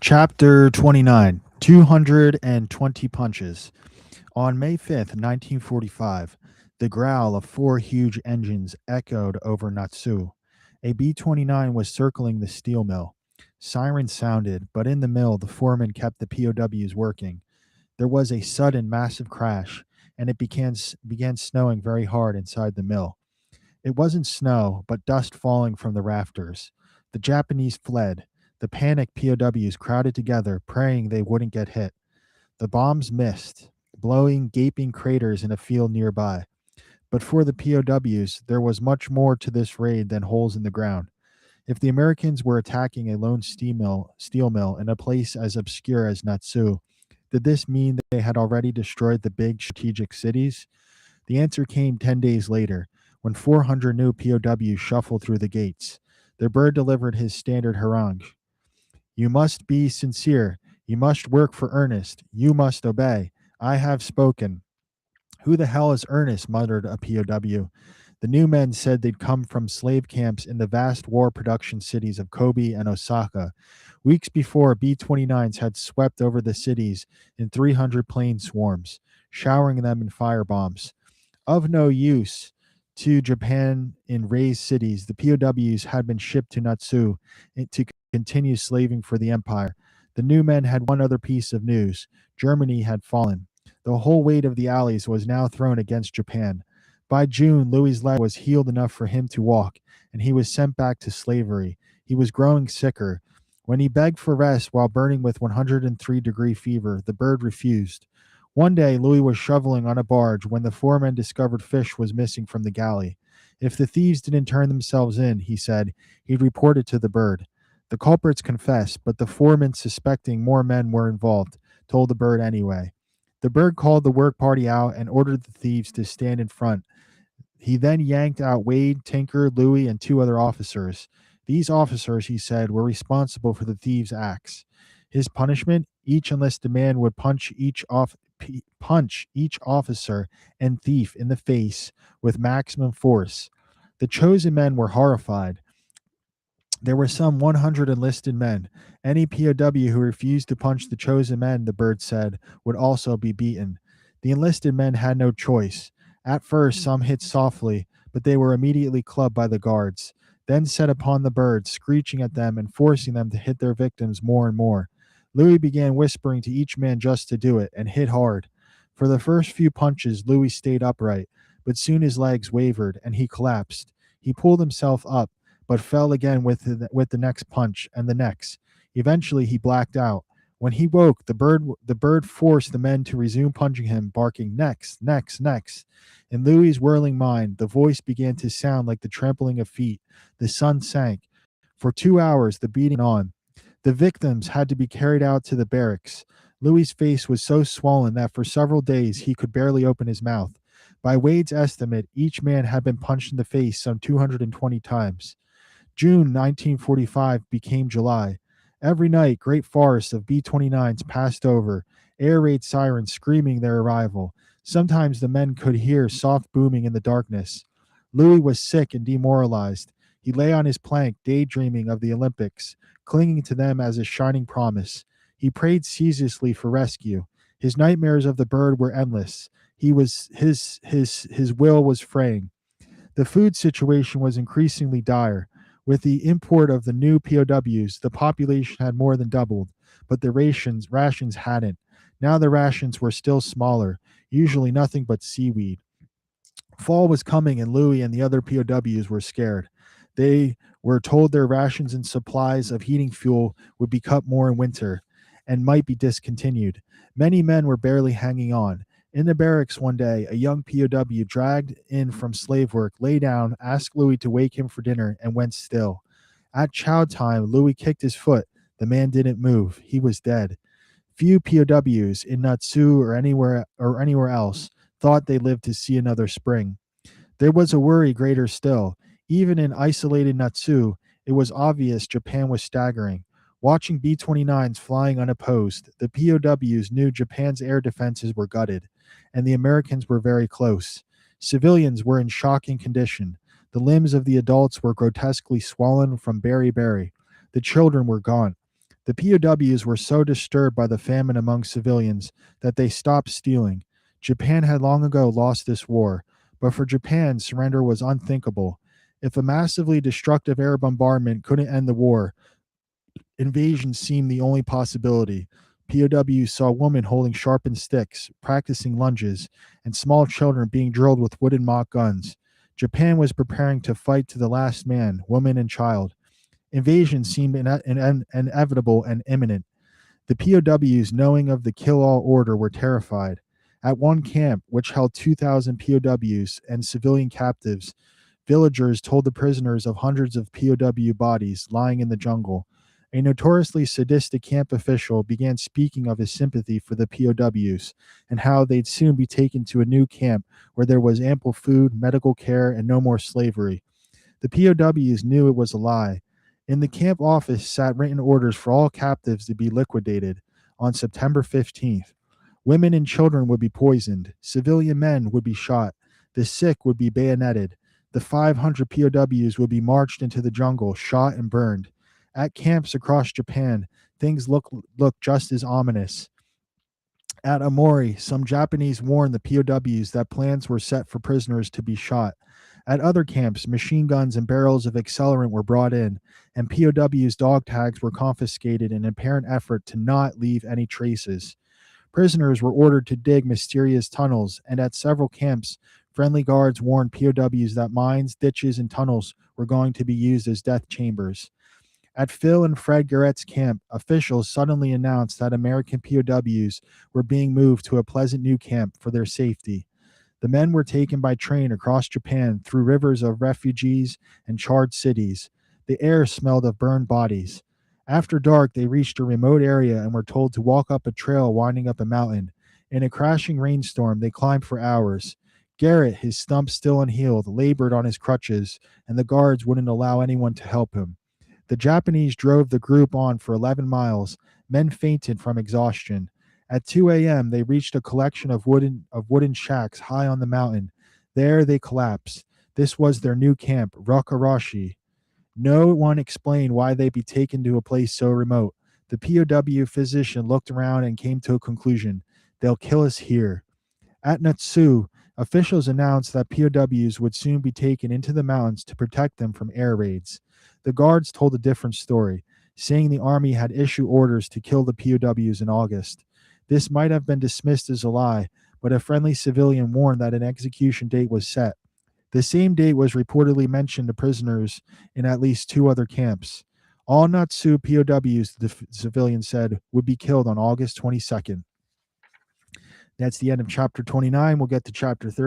Chapter 29 220 Punches. On May 5th, 1945, the growl of four huge engines echoed over Natsu. A B 29 was circling the steel mill. Sirens sounded, but in the mill, the foreman kept the POWs working. There was a sudden massive crash, and it began snowing very hard inside the mill. It wasn't snow, but dust falling from the rafters. The Japanese fled. The panicked POWs crowded together, praying they wouldn't get hit. The bombs missed, blowing gaping craters in a field nearby. But for the POWs, there was much more to this raid than holes in the ground. If the Americans were attacking a lone steel mill in a place as obscure as Natsu, did this mean that they had already destroyed the big strategic cities? The answer came 10 days later, when 400 new POWs shuffled through the gates. Their bird delivered his standard harangue. You must be sincere. You must work for Ernest. You must obey. I have spoken. Who the hell is Ernest? Muttered a POW. The new men said they'd come from slave camps in the vast war production cities of Kobe and Osaka. Weeks before, B 29s had swept over the cities in 300 plane swarms, showering them in firebombs. Of no use to Japan in razed cities, the POWs had been shipped to Natsu to continue slaving for the empire. The new men had one other piece of news. Germany had fallen. The whole weight of the Allies was now thrown against Japan. By June, Louis's leg was healed enough for him to walk, and he was sent back to slavery. He was growing sicker. When he begged for rest while burning with 103-degree fever, the bird refused. One day, Louis was shoveling on a barge when the foreman discovered fish was missing from the galley. If the thieves didn't turn themselves in, he said, he'd report it to the bird. The culprits confessed, but the foreman, suspecting more men were involved, told the bird anyway. The bird called the work party out and ordered the thieves to stand in front. He then yanked out Wade, Tinker, Louis, and two other officers. These officers, he said, were responsible for the thieves' acts. His punishment? Each enlisted man would punch each officer and thief in the face with maximum force. The chosen men were horrified. There were some 100 enlisted men. Any POW who refused to punch the chosen men, the bird said, would also be beaten. The enlisted men had no choice. At first, some hit softly, but they were immediately clubbed by the guards, then set upon the birds, screeching at them and forcing them to hit their victims more and more. Louis began whispering to each man just to do it, and hit hard. For the first few punches, Louis stayed upright, but soon his legs wavered, and he collapsed. He pulled himself up, but fell again with the next punch and the next. Eventually, he blacked out. When he woke, the bird forced the men to resume punching him, barking, "Next, next, next." In Louis's whirling mind, the voice began to sound like the trampling of feet. The sun sank. For 2 hours, the beating went on. The victims had to be carried out to the barracks. Louis's face was so swollen that for several days he could barely open his mouth. By Wade's estimate, each man had been punched in the face some 220 times. June 1945 became July. Every night, great forests of B 29s passed over, air raid sirens screaming their arrival. Sometimes the men could hear soft booming in the darkness. Louis was sick and demoralized. He lay on his plank, daydreaming of the Olympics, clinging to them as a shining promise. He prayed ceaselessly for rescue. His nightmares of the bird were endless. His will was fraying. The food situation was increasingly dire. With the import of the new POWs, the population had more than doubled, but the rations hadn't. Now the rations were still smaller, usually nothing but seaweed. Fall was coming, and Louis and the other POWs were scared. They were told their rations and supplies of heating fuel would be cut more in winter and might be discontinued. Many men were barely hanging on. In the barracks one day, a young POW dragged in from slave work lay down, asked Louis to wake him for dinner, and went still. At chow time, Louis kicked his foot. The man didn't move. He was dead. Few POWs in Natsu or anywhere else thought they lived to see another spring. There was a worry greater still. Even in isolated Natsu, it was obvious Japan was staggering. Watching B 29s flying unopposed, the POWs knew Japan's air defenses were gutted, and the Americans were very close. Civilians were in shocking condition. The limbs of the adults were grotesquely swollen from beriberi. The children were gaunt. The POWs were so disturbed by the famine among civilians that they stopped stealing. Japan had long ago lost this war, but for Japan, surrender was unthinkable. If a massively destructive air bombardment couldn't end the war, invasion seemed the only possibility. POWs saw women holding sharpened sticks, practicing lunges, and small children being drilled with wooden mock guns. Japan was preparing to fight to the last man, woman, and child. Invasion seemed inevitable and imminent. The POWs, knowing of the kill all order, were terrified. At one camp, which held 2,000 POWs and civilian captives, villagers told the prisoners of hundreds of POW bodies lying in the jungle. A notoriously sadistic camp official began speaking of his sympathy for the POWs and how they'd soon be taken to a new camp where there was ample food, medical care, and no more slavery. The POWs knew it was a lie. In the camp office sat written orders for all captives to be liquidated on September 15th. Women and children would be poisoned. Civilian men would be shot. The sick would be bayoneted. The 500 POWs would be marched into the jungle, shot and burned. At camps across Japan, things looked just as ominous. At Amori, some Japanese warned the POWs that plans were set for prisoners to be shot. At other camps, machine guns and barrels of accelerant were brought in, and POWs' dog tags were confiscated in an apparent effort to not leave any traces. Prisoners were ordered to dig mysterious tunnels, and at several camps, friendly guards warned POWs that mines, ditches, and tunnels were going to be used as death chambers. At Phil and Fred Garrett's camp, officials suddenly announced that American POWs were being moved to a pleasant new camp for their safety. The men were taken by train across Japan through rivers of refugees and charred cities. The air smelled of burned bodies. After dark, they reached a remote area and were told to walk up a trail winding up a mountain. In a crashing rainstorm, they climbed for hours. Garrett, his stump still unhealed, labored on his crutches, and the guards wouldn't allow anyone to help him. The Japanese drove the group on for 11 miles. Men fainted from exhaustion. At 2 a.m., they reached a collection of wooden shacks high on the mountain. There they collapsed. This was their new camp, Rakarashi. No one explained why they'd be taken to a place so remote. The POW physician looked around and came to a conclusion. They'll kill us here. At Natsu, officials announced that POWs would soon be taken into the mountains to protect them from air raids. The guards told a different story, saying the army had issued orders to kill the POWs in August. This might have been dismissed as a lie, but a friendly civilian warned that an execution date was set. The same date was reportedly mentioned to prisoners in at least 2 other camps. All Natsu POWs, the civilian said, would be killed on August 22nd. That's the end of chapter 29. We'll get to chapter 30.